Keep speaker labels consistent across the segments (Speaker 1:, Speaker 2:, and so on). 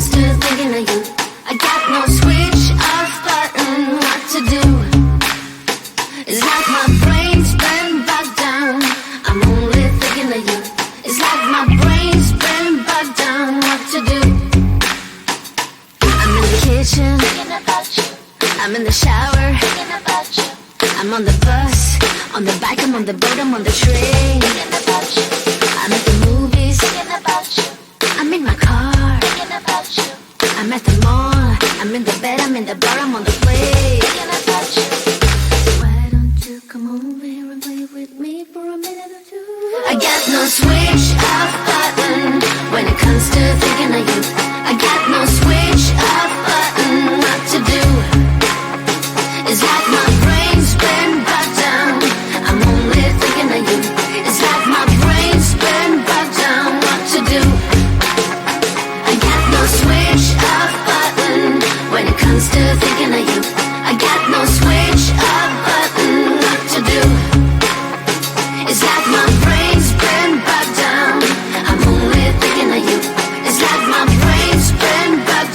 Speaker 1: comes to thinking of you, I got no switch off button. What to do? It's like my brain's been bogged down. I'm only thinking of you. It's like my brain's been bogged down. What to do? I'm in the kitchen, thinking about you. I'm in the shower, thinking about you. I'm on the bus, on the bike, I'm on the boat, I'm on the train, thinking about you. I'm at the movies, thinking about you. I'm in my car, thinking about you. I'm at the mall, I'm in the bed, I'm in the bar, I'm on the plane, thinking about you. Why don't you come over here and play with me for a minute or two? I got no switch off button when it comes to thinking of you. I got no switch off button. What to do? It's like my brain's been bogged down. I'm only thinking of you. It's like my brain's been bogged down. What to do? I got no switch off button when it comes to thinking of you. I got no switch off button. What to do? It's like my brain's been bogged down. I'm only thinking of you. It's like my brain's been bogged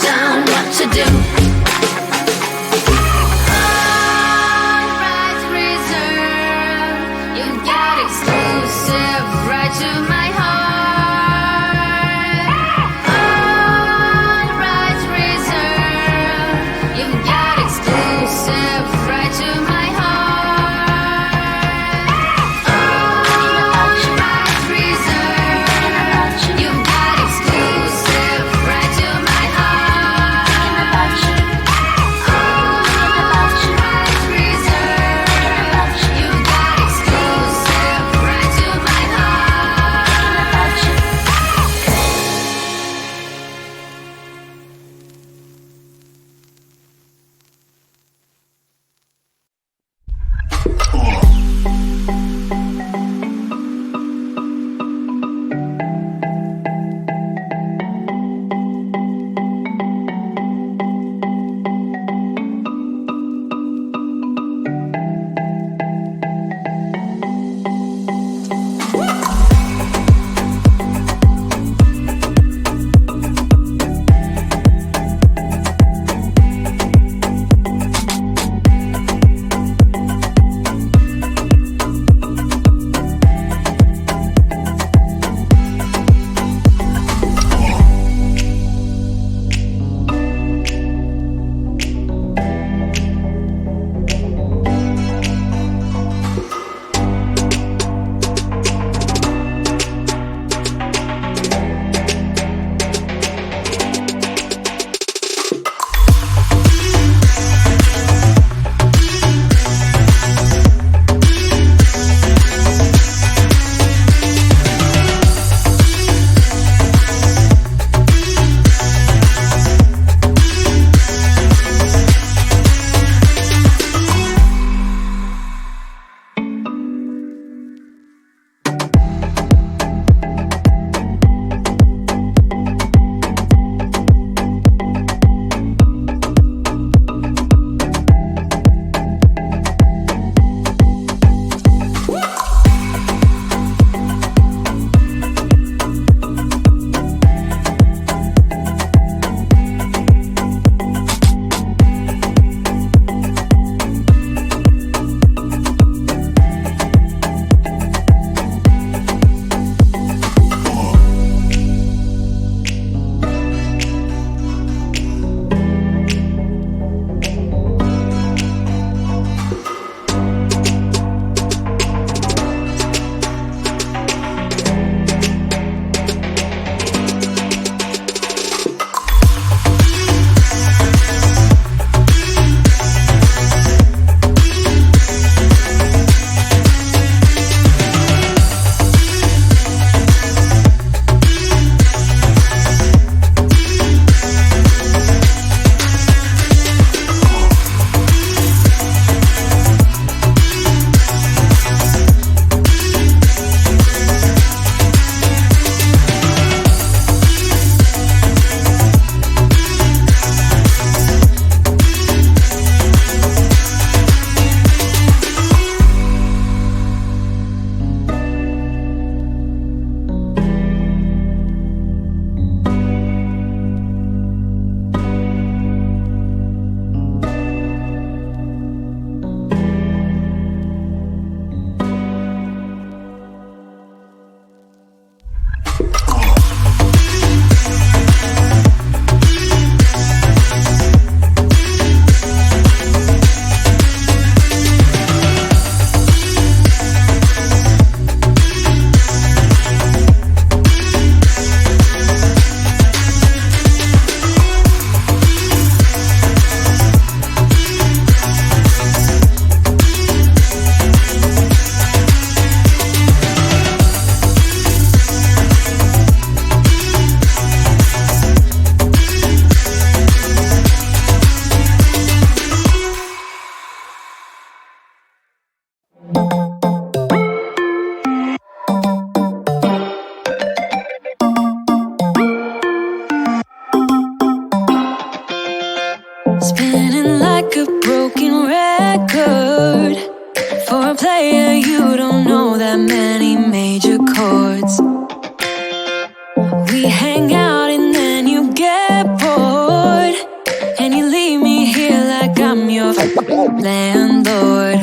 Speaker 1: landlord.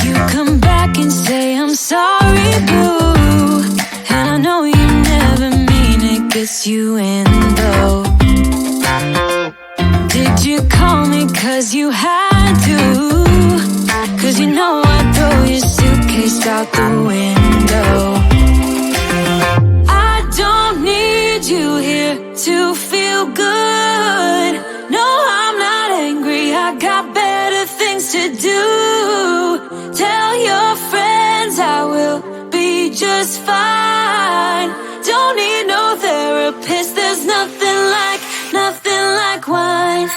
Speaker 1: You come back and say I'm sorry, boo, and I know you never mean it, gets you in though. Did you call me cause you had to? Cause you know I'd throw your suitcase out the window. I don't need you here to feel good. No, I'm not angry, I got better things to do. Tell your friends I will be just fine. Don't need no therapist, there's nothing like wine.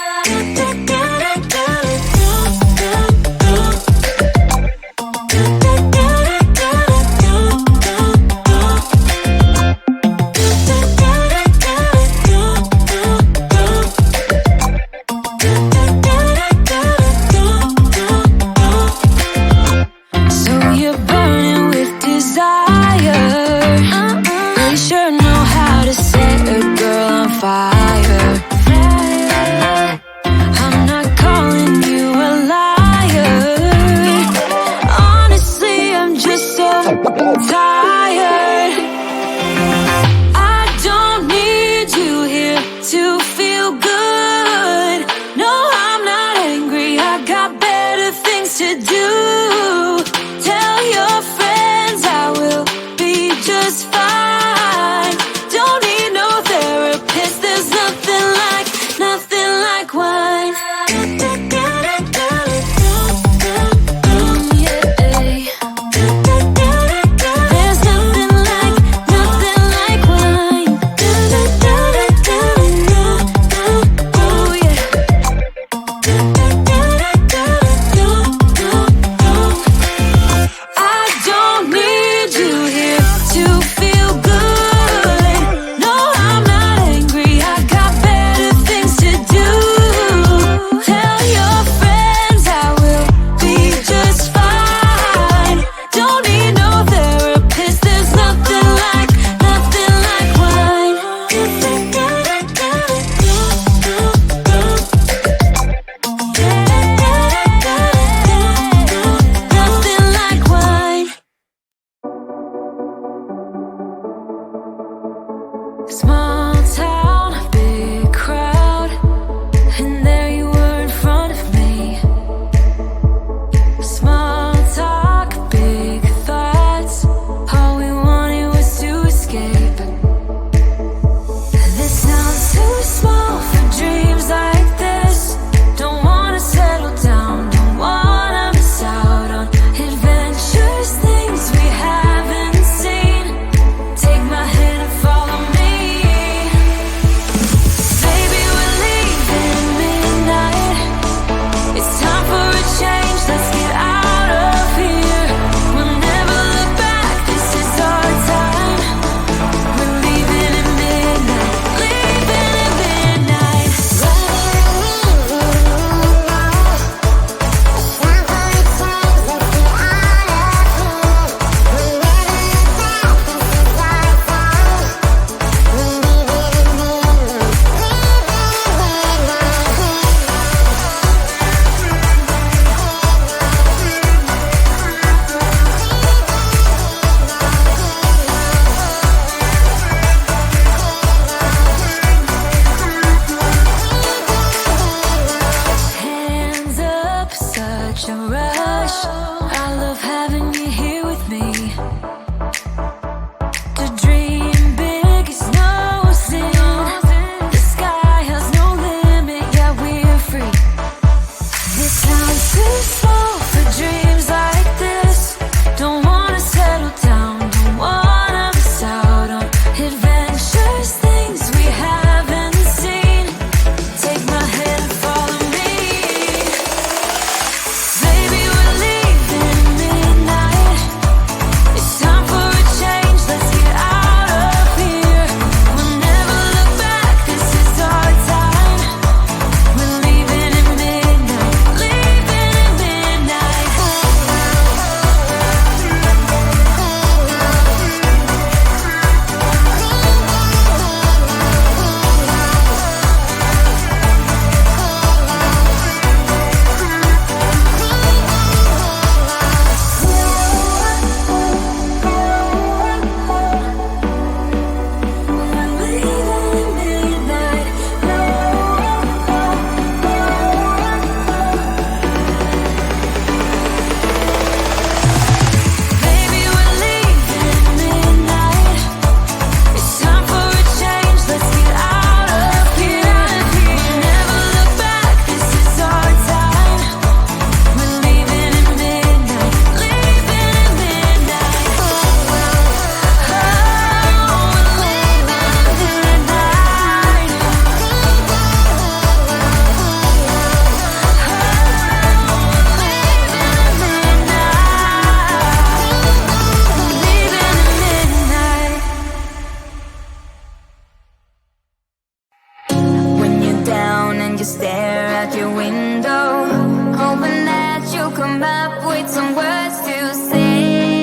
Speaker 1: some words to say.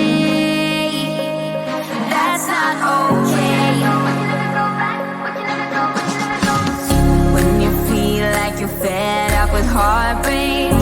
Speaker 1: That's not okay. When you feel like you're fed up with heartbreak,